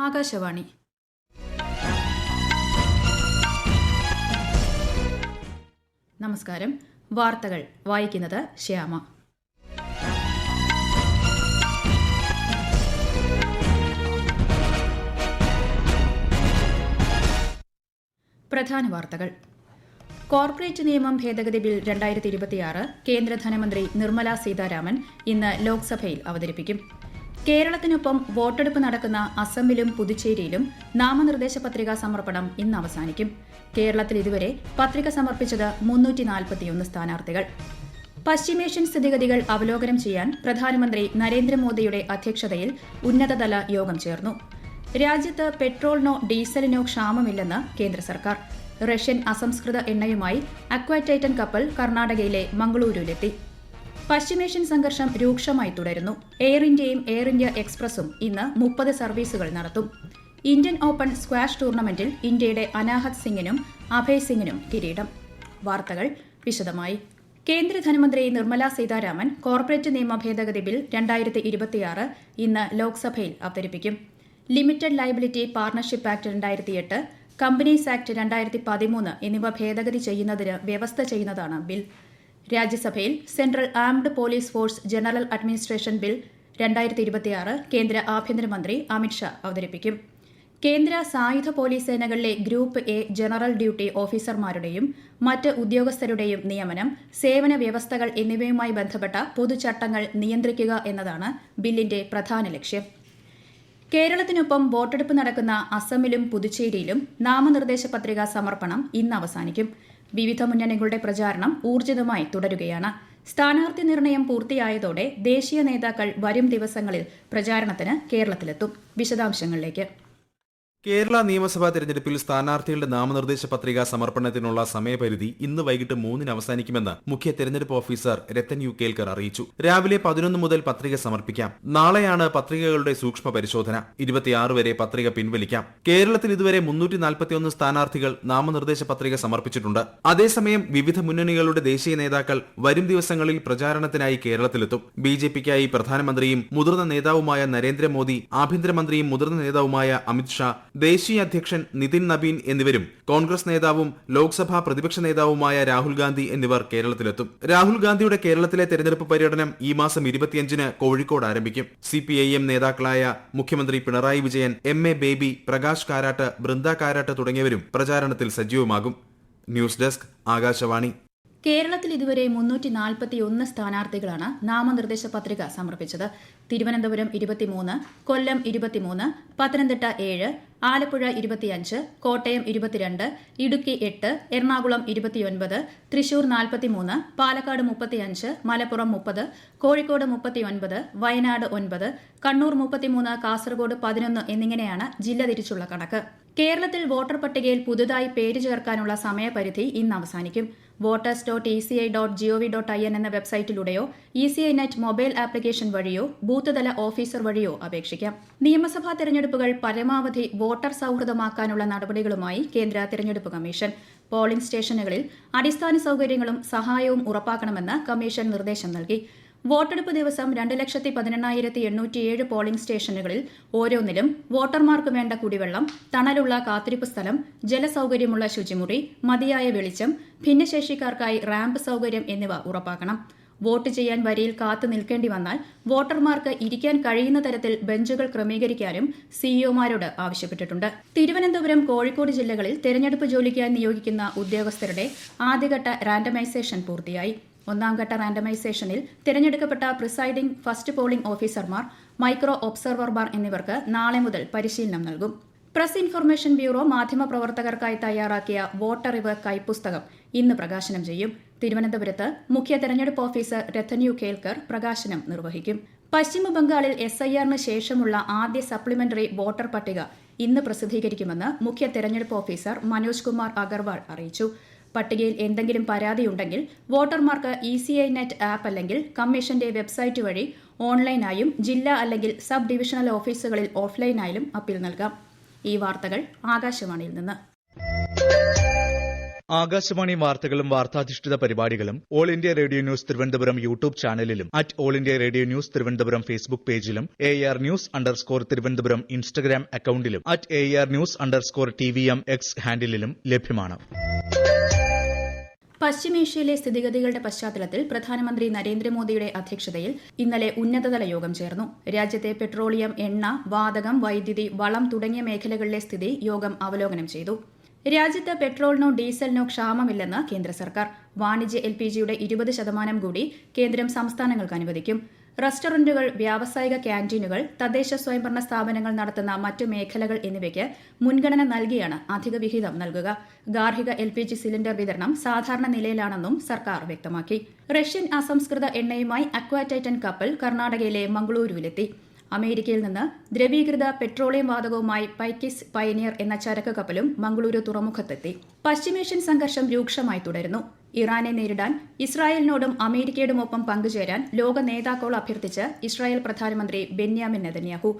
ആകാശവാണി. നമസ്കാരം. വാർത്തകൾ വായിക്കുന്നത് ശ്യാമ. പ്രധാന വാർത്തകൾ. കോർപ്പറേറ്റ് നിയമം ഭേദഗതി ബിൽ 2026 കേന്ദ്ര ധനമന്ത്രി നിർമ്മല സീതാരാമൻ ഇന്ന് ലോക്സഭയിൽ അവതരിപ്പിക്കും. കേരളത്തിനൊപ്പം വോട്ടെടുപ്പ് നടക്കുന്ന അസമിലും പുതുച്ചേരിയിലും നാമനിർദ്ദേശ പത്രികാ സമർപ്പണം ഇന്ന് അവസാനിക്കും. കേരളത്തിൽ ഇതുവരെ പത്രിക സമർപ്പിച്ചത് 341 സ്ഥാനാർത്ഥികൾ. പശ്ചിമേഷ്യൻ സ്ഥിതിഗതികൾ അവലോകനം ചെയ്യാൻ പ്രധാനമന്ത്രി നരേന്ദ്രമോദിയുടെ അധ്യക്ഷതയിൽ ഉന്നതതല യോഗം ചേർന്നു. രാജ്യത്ത് പെട്രോളിനോ ഡീസലിനോ ക്ഷാമമില്ലെന്ന് കേന്ദ്ര സർക്കാർ. റഷ്യൻ അസംസ്കൃത എണ്ണയുമായി അക്വാടൈറ്റൻ കപ്പൽ കർണാടകയിലെ മംഗളൂരുവിലെത്തി. പശ്ചിമേഷ്യൻ സംഘർഷം രൂക്ഷമായി തുടരുന്നു. എയർ ഇന്ത്യയും എയർ ഇന്ത്യ എക്സ്പ്രസും ഇന്ന് 30 സർവീസുകൾ നടത്തും. ഇന്ത്യൻ ഓപ്പൺ സ്ക്വാഷ് ടൂർണമെന്റിൽ ഇന്ത്യയുടെ അനാഹത് സിംഗിനും അഭയ് സിംഗിനും കിരീടം. വാർത്തകൾ വിശദമായി. കേന്ദ്ര ധനമന്ത്രി നിർമ്മല സീതാരാമൻ കോർപ്പറേറ്റ് നിയമ ഭേദഗതി ബിൽ 2026 ഇന്ന് ലോക്സഭയിൽ അവതരിപ്പിക്കും. Limited liability partnership act 2008, companies act 2013 എന്നിവ ഭേദഗതി ചെയ്യുന്നതിന് വ്യവസ്ഥ ചെയ്യുന്നതാണ് ബിൽ. രാജ്യസഭയിൽ central armed police force general administration bill 2026 കേന്ദ്ര ആഭ്യന്തരമന്ത്രി അമിത്ഷാ അവതരിപ്പിക്കും. കേന്ദ്ര സായുധ police സേനകളിലെ group A general duty ഓഫീസർമാരുടെയും മറ്റ് ഉദ്യോഗസ്ഥരുടെയും നിയമനം, സേവന വ്യവസ്ഥകൾ എന്നിവയുമായി ബന്ധപ്പെട്ട പൊതുചട്ടങ്ങൾ നിയന്ത്രിക്കുക എന്നതാണ് ബില്ലിന്റെ പ്രധാന ലക്ഷ്യം. കേരളത്തിനൊപ്പം വോട്ടെടുപ്പ് നടക്കുന്ന അസമിലും പുതുച്ചേരിയിലും നാമനിർദ്ദേശ പത്രികാ സമർപ്പണം ഇന്ന് അവസാനിക്കും. വിവിധ മുന്നണികളുടെ പ്രചാരണം ഊർജിതമായി തുടരുകയാണ്. സ്ഥാനാർത്ഥി നിർണയം പൂർത്തിയായതോടെ ദേശീയ നേതാക്കൾ വരും ദിവസങ്ങളിൽ പ്രചാരണത്തിന് കേരളത്തിലെത്തും. വിശദാംശങ്ങളിലേക്ക്. കേരള നിയമസഭാ തെരഞ്ഞെടുപ്പിൽ സ്ഥാനാർത്ഥികളുടെ നാമനിർദ്ദേശ പത്രികാ സമർപ്പണത്തിനുള്ള സമയപരിധി ഇന്ന് വൈകിട്ട് 3 അവസാനിക്കുമെന്ന് മുഖ്യ തെരഞ്ഞെടുപ്പ് ഓഫീസർ രത്തൻ യു കേൽക്കർ അറിയിച്ചു. രാവിലെ 11 മുതൽ പത്രിക സമർപ്പിക്കാം. നാളെയാണ് പത്രികകളുടെ സൂക്ഷ്മ പരിശോധന. 26 വരെ പത്രിക പിൻവലിക്കാം. കേരളത്തിൽ ഇതുവരെ 341 സ്ഥാനാർത്ഥികൾ നാമനിർദ്ദേശ പത്രിക സമർപ്പിച്ചിട്ടുണ്ട്. അതേസമയം വിവിധ മുന്നണികളുടെ ദേശീയ നേതാക്കൾ വരും ദിവസങ്ങളിൽ പ്രചാരണത്തിനായി കേരളത്തിലെത്തും. ബിജെപിക്കായി പ്രധാനമന്ത്രിയും മുതിർന്ന നേതാവുമായ നരേന്ദ്രമോദി, ആഭ്യന്തരമന്ത്രിയും മുതിർന്ന നേതാവുമായ അമിത്ഷാ, ദേശീയ അധ്യക്ഷൻ നിതിൻ നബീൻ എന്നിവരും കോൺഗ്രസ് നേതാവും ലോക്സഭാ പ്രതിപക്ഷ നേതാവുമായ രാഹുൽ ഗാന്ധി എന്നിവർ കേരളത്തിലെത്തും. രാഹുൽ ഗാന്ധിയുടെ കേരളത്തിലെ തെരഞ്ഞെടുപ്പ് പര്യടനം ഈ മാസം 25-ന് കോഴിക്കോട് ആരംഭിക്കും. CPIM നേതാക്കളായ മുഖ്യമന്ത്രി പിണറായി വിജയൻ, MA ബേബി, പ്രകാശ് കാരാട്ട്, ബൃന്ദ കാരാട്ട് തുടങ്ങിയവരും പ്രചാരണത്തിൽ സജീവമാകും. News desk, Akashvani. കേരളത്തിൽ ഇതുവരെ 341 സ്ഥാനാർത്ഥികളാണ് നാമനിർദ്ദേശ പത്രിക സമർപ്പിച്ചത്. തിരുവനന്തപുരം 23, കൊല്ലം 23, പത്തനംതിട്ട 7, ആലപ്പുഴ 25, കോട്ടയം 22, ഇടുക്കി 8, എറണാകുളം 29, തൃശൂർ 43, പാലക്കാട് 35, മലപ്പുറം 30, കോഴിക്കോട് 39, വയനാട് 9, കണ്ണൂർ 33, കാസർഗോഡ് 11 എന്നിങ്ങനെയാണ് ജില്ല തിരിച്ചുള്ള കണക്ക്. കേരളത്തിൽ വോട്ടർ പട്ടികയിൽ പുതുതായി പേര് ചേർക്കാനുള്ള സമയപരിധി ഇന്ന് അവസാനിക്കും. voters.eci.gov.in എന്ന വെബ്സൈറ്റിലൂടെയോ ECI നെറ്റ് മൊബൈൽ ആപ്ലിക്കേഷൻ വഴിയോ ബൂത്ത് തല ഓഫീസർ വഴിയോ അപേക്ഷിക്കാം. നിയമസഭാ തെരഞ്ഞെടുപ്പുകൾ പരമാവധി വോട്ടർ സൌഹൃദമാക്കാനുള്ള നടപടികളുമായി കേന്ദ്ര തെരഞ്ഞെടുപ്പ് കമ്മീഷൻ. പോളിംഗ് സ്റ്റേഷനുകളിൽ അടിസ്ഥാന സൌകര്യങ്ങളും സഹായവും ഉറപ്പാക്കണമെന്ന് കമ്മീഷൻ നിർദ്ദേശം നൽകി. വോട്ടെടുപ്പ് ദിവസം 2,18,807 പോളിംഗ് സ്റ്റേഷനുകളിൽ ഓരോന്നിലും വോട്ടർമാർക്ക് വേണ്ട കുടിവെള്ളം, തണലുള്ള കാത്തിരിപ്പ് സ്ഥലം, ജലസൌകര്യമുള്ള ശുചിമുറി, മതിയായ വെളിച്ചം, ഭിന്നശേഷിക്കാർക്കായി റാമ്പ് സൌകര്യം എന്നിവ ഉറപ്പാക്കണം. വോട്ട് ചെയ്യാൻ വരിയിൽ കാത്തു നിൽക്കേണ്ടി വന്നാൽ വോട്ടർമാർക്ക് ഇരിക്കാൻ കഴിയുന്ന തരത്തിൽ ബെഞ്ചുകൾ ക്രമീകരിക്കാനും സിഇഒമാരോട് ആവശ്യപ്പെട്ടിട്ടുണ്ട്. തിരുവനന്തപുരം, കോഴിക്കോട് ജില്ലകളിൽ തെരഞ്ഞെടുപ്പ് ജോലിക്കായി നിയോഗിക്കുന്ന ഉദ്യോഗസ്ഥരുടെ ആദ്യഘട്ട റാൻഡമൈസേഷൻ പൂർത്തിയായി. ഒന്നാംഘട്ട റാൻഡമൈസേഷനിൽ തിരഞ്ഞെടുക്കപ്പെട്ട പ്രിസൈഡിംഗ്, ഫസ്റ്റ് പോളിംഗ് ഓഫീസർമാർ, മൈക്രോ ഒബ്സർവർമാർ എന്നിവർക്ക് നാളെ മുതൽ പരിശീലനം നൽകും. പ്രസ് ഇൻഫർമേഷൻ ബ്യൂറോ മാധ്യമപ്രവർത്തകർക്കായി തയ്യാറാക്കിയ വോട്ടറിവ് കൈപ്പുസ്തകം ഇന്ന് പ്രകാശനം ചെയ്യും. തിരുവനന്തപുരത്ത് മുഖ്യ തെരഞ്ഞെടുപ്പ് ഓഫീസർ രത്തൻ യു കേൽക്കർ പ്രകാശനം നിർവഹിക്കും. പശ്ചിമബംഗാളിൽ SIR-ന് ശേഷമുള്ള ആദ്യ സപ്ലിമെന്ററി വോട്ടർ പട്ടിക ഇന്ന് പ്രസിദ്ധീകരിക്കുമെന്ന് മുഖ്യ തെരഞ്ഞെടുപ്പ് ഓഫീസർ മനോജ് കുമാർ അഗർവാൾ അറിയിച്ചു. പട്ടികയിൽ എന്തെങ്കിലും പരാതിയുണ്ടെങ്കിൽ വോട്ടർമാർക്ക് ECI നെറ്റ് ആപ്പ് അല്ലെങ്കിൽ കമ്മീഷന്റെ വെബ്സൈറ്റ് വഴി ഓൺലൈനായും ജില്ലാ അല്ലെങ്കിൽ സബ് ഡിവിഷണൽ ഓഫീസുകളിൽ ഓഫ്ലൈനായും അപ്പീൽ നൽകാം. ഈ വാർത്തകൾ ആകാശവാണിയിൽ നിന്ന്. ആകാശവാണി വാർത്തകളും വാർത്താധിഷ്ഠിത പരിപാടികളും all India radio news Thiruvananthapuram YouTube ചാനലിലും all India radio news Thiruvananthapuram Facebook പേജിലും AR News_ തിരുവനന്തപുരം ഇൻസ്റ്റഗ്രാം അക്കൌണ്ടിലും AR News_TVM X ഹാൻഡിലും ലഭ്യമാണ്. പശ്ചിമേഷ്യയിലെ സ്ഥിതിഗതികളുടെ പശ്ചാത്തലത്തിൽ പ്രധാനമന്ത്രി നരേന്ദ്രമോദിയുടെ അധ്യക്ഷതയിൽ ഇന്നലെ ഉന്നതതല യോഗം ചേർന്നു. രാജ്യത്തെ പെട്രോളിയം, എണ്ണ, വാതകം, വൈദ്യുതി, വളം തുടങ്ങിയ മേഖലകളിലെ സ്ഥിതി യോഗം അവലോകനം ചെയ്തു. രാജ്യത്ത് പെട്രോളിനോ ഡീസലിനോ ക്ഷാമമില്ലെന്ന് കേന്ദ്ര സർക്കാർ. വാണിജ്യ LPGയുടെ 20% കൂടി കേന്ദ്രം സംസ്ഥാനങ്ങൾക്ക് അനുവദിക്കും. റെസ്റ്റോറന്റുകൾ, വ്യാവസായിക ക്യാന്റീനുകൾ, തദ്ദേശ സ്വയംഭരണ സ്ഥാപനങ്ങൾ നടത്തുന്ന മറ്റു മേഖലകൾ എന്നിവയ്ക്ക് മുൻഗണന നൽകിയാണ് അധിക വിഹിതം നൽകുക. ഗാർഹിക LPG സിലിണ്ടർ വിതരണം സാധാരണ നിലയിലാണെന്നും സർക്കാർ വ്യക്തമാക്കി. റഷ്യൻ അസംസ്കൃത എണ്ണയുമായി അക്വാ ടൈറ്റൻ കപ്പൽ കർണാടകയിലെ മംഗളൂരുവിലെത്തി. അമേരിക്കയിൽ നിന്ന് ദ്രവീകൃത പെട്രോളിയം വാതകവുമായി പൈക്കിസ് പയനിയർ എന്ന ചരക്ക് കപ്പലും മംഗളൂരു തുറമുഖത്തെത്തി. പശ്ചിമേഷ്യൻ സംഘർഷം രൂക്ഷമായി തുടരുന്നു. ഇറാനെ നേരിടാൻ ഇസ്രായേലിനോടും അമേരിക്കയോടുമൊപ്പം പങ്കുചേരാൻ ലോക നേതാക്കൾ അഭ്യർത്ഥിച്ച് ഇസ്രായേൽ പ്രധാനമന്ത്രി ബെന്യാമിൻ നെതന്യാഹു.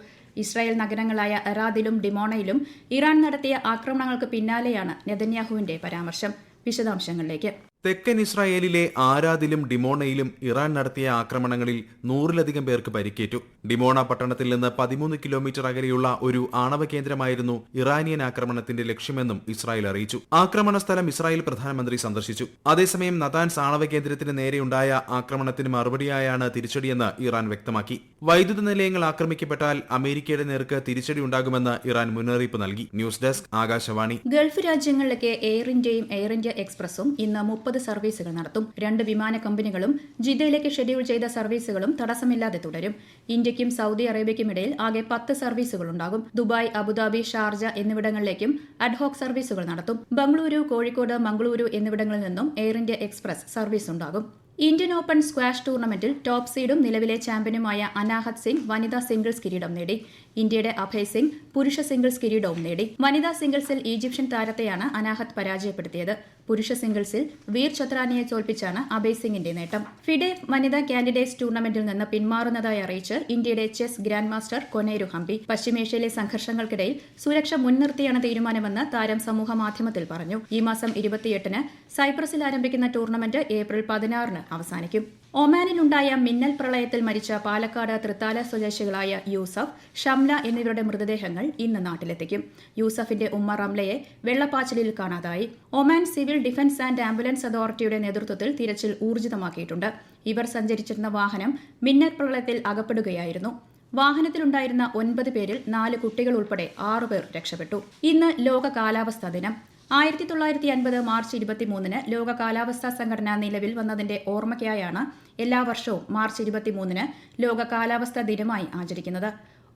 ഇസ്രായേൽ നഗരങ്ങളായ അറാദിലും ഡിമോണയിലും ഇറാൻ നടത്തിയ ആക്രമണങ്ങൾക്ക് പിന്നാലെയാണ് നെതന്യാഹുവിന്റെ പരാമർശം. വിശദാംശങ്ങളിലേക്ക്. തെക്കൻ ഇസ്രായേലിലെ ആരാദിലും ഡിമോണയിലും ഇറാൻ നടത്തിയ ആക്രമണങ്ങളിൽ 100-ലധികം പേർക്ക് പരിക്കേറ്റു. ഡിമോണ പട്ടണത്തിൽ നിന്ന് 13 കിലോമീറ്റർ അകലെയുള്ള ഒരു ആണവ കേന്ദ്രമായിരുന്നു ഇറാനിയൻ ആക്രമണത്തിന്റെ ലക്ഷ്യമെന്നും ഇസ്രായേൽ അറിയിച്ചു. ആക്രമണ സ്ഥലം ഇസ്രായേൽ പ്രധാനമന്ത്രി സന്ദർശിച്ചു. അതേസമയം നതാൻസ് ആണവ കേന്ദ്രത്തിന് നേരെയുണ്ടായ ആക്രമണത്തിന് മറുപടിയായാണ് തിരിച്ചടിയെന്ന് ഇറാൻ വ്യക്തമാക്കി. വൈദ്യുത നിലയങ്ങൾ ആക്രമിക്കപ്പെട്ടാൽ അമേരിക്കയുടെ നേർക്ക് തിരിച്ചടിയുണ്ടാകുമെന്ന് ഇറാൻ മുന്നറിയിപ്പ് നൽകി. News desk, Akashvani. ഗൾഫ് രാജ്യങ്ങളിലേക്ക് എയർ ഇന്ത്യയും എയർ ഇന്ത്യ എക്സ്പ്രസും ഇന്ന് 30 സർവീസുകൾ നടത്തും. 2 വിമാന കമ്പനികളും ജിദ്ദയിലേക്ക് ഷെഡ്യൂൾ ചെയ്ത സർവീസുകളും തടസ്സമില്ലാതെ തുടരും. ഇന്ത്യയ്ക്കും സൌദി അറേബ്യയ്ക്കുമിടയിൽ ആകെ 10 സർവീസുകളുണ്ടാകും. ദുബായ്, അബുദാബി, ഷാർജ എന്നിവിടങ്ങളിലേക്കും അഡ്ഹോക് സർവീസുകൾ നടത്തും. ബംഗളൂരു, കോഴിക്കോട്, മംഗളൂരു എന്നിവിടങ്ങളിൽ നിന്നും എയർ ഇന്ത്യ എക്സ്പ്രസ് സർവീസ് ഉണ്ടാകും. ഇന്ത്യൻ ഓപ്പൺ സ്ക്വാഷ് ടൂർണമെന്റിൽ ടോപ്പ് സീഡും നിലവിലെ ചാമ്പ്യനുമായ അനാഹത് സിംഗ് വനിതാ സിംഗിൾസ് കിരീടം നേടി. ഇന്ത്യയുടെ അഭയ് സിംഗ് പുരുഷ സിംഗിൾസ് കിരീടവും നേടി. വനിതാ സിംഗിൾസിൽ ഈജിപ്ഷ്യൻ താരത്തെയാണ് അനാഹത് പരാജയപ്പെടുത്തിയത്. പുരുഷ സിംഗിൾസിൽ വീർ ചത്രാനിയെ തോൽപ്പിച്ചാണ് അഭയ് സിംഗിന്റെ നേട്ടം. ഫിഡെ വനിതാ കാൻഡിഡേറ്റ്സ് ടൂർണമെന്റിൽ നിന്ന് പിന്മാറുന്നതായി അറിയിച്ച് ഇന്ത്യയുടെ chess grand master Koneru Humpy. പശ്ചിമേഷ്യയിലെ സംഘർഷങ്ങൾക്കിടയിൽ സുരക്ഷ മുൻനിർത്തിയാണ് തീരുമാനമെന്ന് താരം സമൂഹമാധ്യമത്തിൽ പറഞ്ഞു. ഈ മാസം 28-ന് സൈപ്രസിൽ ആരംഭിക്കുന്ന ടൂർണമെന്റ് ഏപ്രിൽ 16-ന് അവസാനിക്കും. ഒമാനിലുണ്ടായ മിന്നൽ പ്രളയത്തിൽ മരിച്ച പാലക്കാട് തൃത്താല സ്വദേശികളായ യൂസഫ്, ഷംല എന്നിവരുടെ മൃതദേഹങ്ങൾ ഇന്ന് നാട്ടിലെത്തിക്കും. യൂസഫിന്റെ ഉമ്മ റംലയെ വെള്ളപ്പാച്ചിലിൽ കാണാതായി. Oman civil defence and ambulance അതോറിറ്റിയുടെ നേതൃത്വത്തിൽ തിരച്ചിൽ ഊർജിതമാക്കിയിട്ടുണ്ട്. ഇവർ സഞ്ചരിച്ചിരുന്ന വാഹനം മിന്നൽ പ്രളയത്തിൽ അകപ്പെടുകയായിരുന്നു. വാഹനത്തിലുണ്ടായിരുന്ന 9 പേരിൽ 4 കുട്ടികൾ ഉൾപ്പെടെ 6 പേർ രക്ഷപ്പെട്ടു. ഇന്ന് ലോക കാലാവസ്ഥാ ദിനം. 1950 മാർച്ച് 23-ന് ലോക കാലാവസ്ഥാ സംഘടന നിലവിൽ വന്നതിന്റെ ഓർമ്മയ്ക്കായാണ് എല്ലാ വർഷവും മാർച്ച് 23-ന് ലോക കാലാവസ്ഥാ ദിനമായി ആചരിക്കുന്നത്.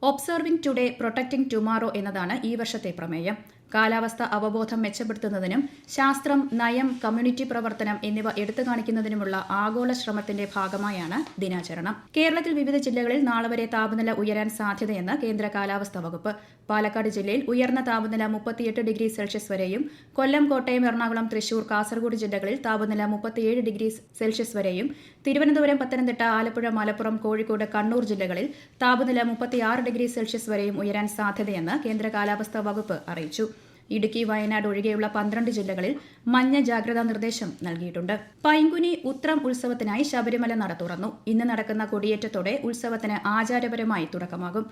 ഒബ്സർവിംഗ് ടുഡേ, പ്രൊട്ടക്ടിംഗ് ടുമാറോ എന്നതാണ് ഈ വർഷത്തെ പ്രമേയം. കാലാവസ്ഥ അവബോധം മെച്ചപ്പെടുത്തുന്നതിനും ശാസ്ത്രം, നയം, കമ്മ്യൂണിറ്റി പ്രവർത്തനം എന്നിവ എടുത്തുകാണിക്കുന്നതിനുമുള്ള ആഗോള ശ്രമത്തിന്റെ ഭാഗമായാണ് ദിനാചരണം. കേരളത്തിൽ വിവിധ ജില്ലകളിൽ നാളെ വരെ താപനില ഉയരാൻ സാധ്യതയെന്ന് കേന്ദ്ര കാലാവസ്ഥാ വകുപ്പ്. പാലക്കാട് ജില്ലയിൽ ഉയർന്ന താപനില 38 ഡിഗ്രി സെൽഷ്യസ് വരെയും, കൊല്ലം, കോട്ടയം, എറണാകുളം, തൃശൂർ, കാസർഗോഡ് ജില്ലകളിൽ താപനില 37 ഡിഗ്രി സെൽഷ്യസ് വരെയും, തിരുവനന്തപുരം, പത്തനംതിട്ട, ആലപ്പുഴ, മലപ്പുറം, കോഴിക്കോട്, കണ്ണൂർ ജില്ലകളിൽ താപനില 36 ഡിഗ്രി സെൽഷ്യസ് വരെയും ഉയരാൻ സാധ്യതയെന്ന് കേന്ദ്ര കാലാവസ്ഥാ വകുപ്പ് അറിയിച്ചു. ഇടുക്കി, വയനാട് ഒഴികെയുള്ള 12 ജില്ലകളിൽ മഞ്ഞ ജാഗ്രതാ നിർദ്ദേശം നൽകിയിട്ടുണ്ട്. പൈങ്കുനി ഉത്രം ഉത്സവത്തിനായി ശബരിമല നട തുറന്നു. ഇന്ന് നടക്കുന്ന കൊടിയേറ്റത്തോടെ ഉത്സവത്തിന് ആചാരപരമായി തുടക്കമാകും.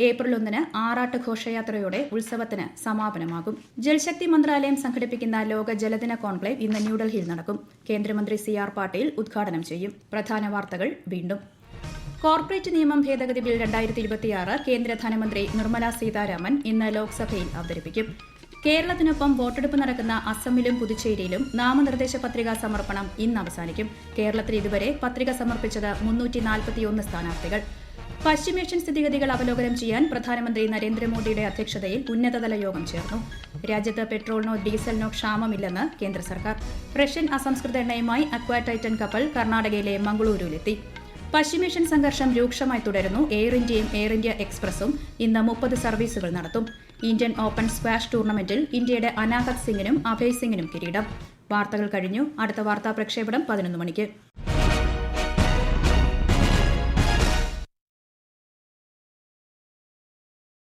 ഏപ്രിൽ 1-ന് ആറാട്ട് ഘോഷയാത്രയോടെ ഉത്സവത്തിന് സമാപനമാകും. ജൽശക്തി മന്ത്രാലയം സംഘടിപ്പിക്കുന്ന ലോക ജലദിന കോൺക്ലേവ് ഇന്ന് ന്യൂഡൽഹിയിൽ നടക്കും. കേന്ദ്രമന്ത്രി CR പാട്ടീൽ ഉദ്ഘാടനം ചെയ്യും. പ്രധാന വാർത്തകൾ വീണ്ടും. കോർപ്പറേറ്റ് നിയമം ഭേദഗതി ബിൽ 2026 കേന്ദ്ര ധനമന്ത്രി നിർമ്മല സീതാരാമൻ ഇന്ന് ലോക്സഭയിൽ അവതരിപ്പിക്കും. കേരളത്തിനൊപ്പം വോട്ടെടുപ്പ് നടക്കുന്ന അസമിലും പുതുച്ചേരിയിലും നാമനിർദ്ദേശ പത്രികാ സമർപ്പണം ഇന്ന് അവസാനിക്കും. കേരളത്തിൽ ഇതുവരെ പത്രിക സമർപ്പിച്ചത് 341 സ്ഥാനാർത്ഥികൾ. പശ്ചിമേഷ്യൻ സ്ഥിതിഗതികൾ അവലോകനം ചെയ്യാൻ പ്രധാനമന്ത്രി നരേന്ദ്രമോദിയുടെ അധ്യക്ഷതയിൽ ഉന്നതതല യോഗം ചേർന്നു. രാജ്യത്ത് പെട്രോളിനോ ഡീസലിനോ ക്ഷാമമില്ലെന്ന് കേന്ദ്ര സർക്കാർ. റഷ്യൻ അസംസ്കൃത എണ്ണയുമായി അക്വാ ടൈറ്റൻ കപ്പൽ കർണാടകയിലെ മംഗളൂരുവിലെത്തി. പശ്ചിമേഷ്യൻ സംഘർഷം രൂക്ഷമായി തുടരുന്നു. എയർ ഇന്ത്യയും എയർ ഇന്ത്യ എക്സ്പ്രസും ഇന്ന് 30 സർവീസുകൾ നടത്തും. ഇന്ത്യൻ ഓപ്പൺ സ്ക്വാഷ് ടൂർണമെന്റിൽ ഇന്ത്യയുടെ അനാഹത് സിംഗിനും അഭയ് സിംഗിനും കിരീടം. വാർത്തകൾ കഴിഞ്ഞു. അടുത്ത വാർത്താ പ്രക്ഷേപണം 11 മണിക്ക്.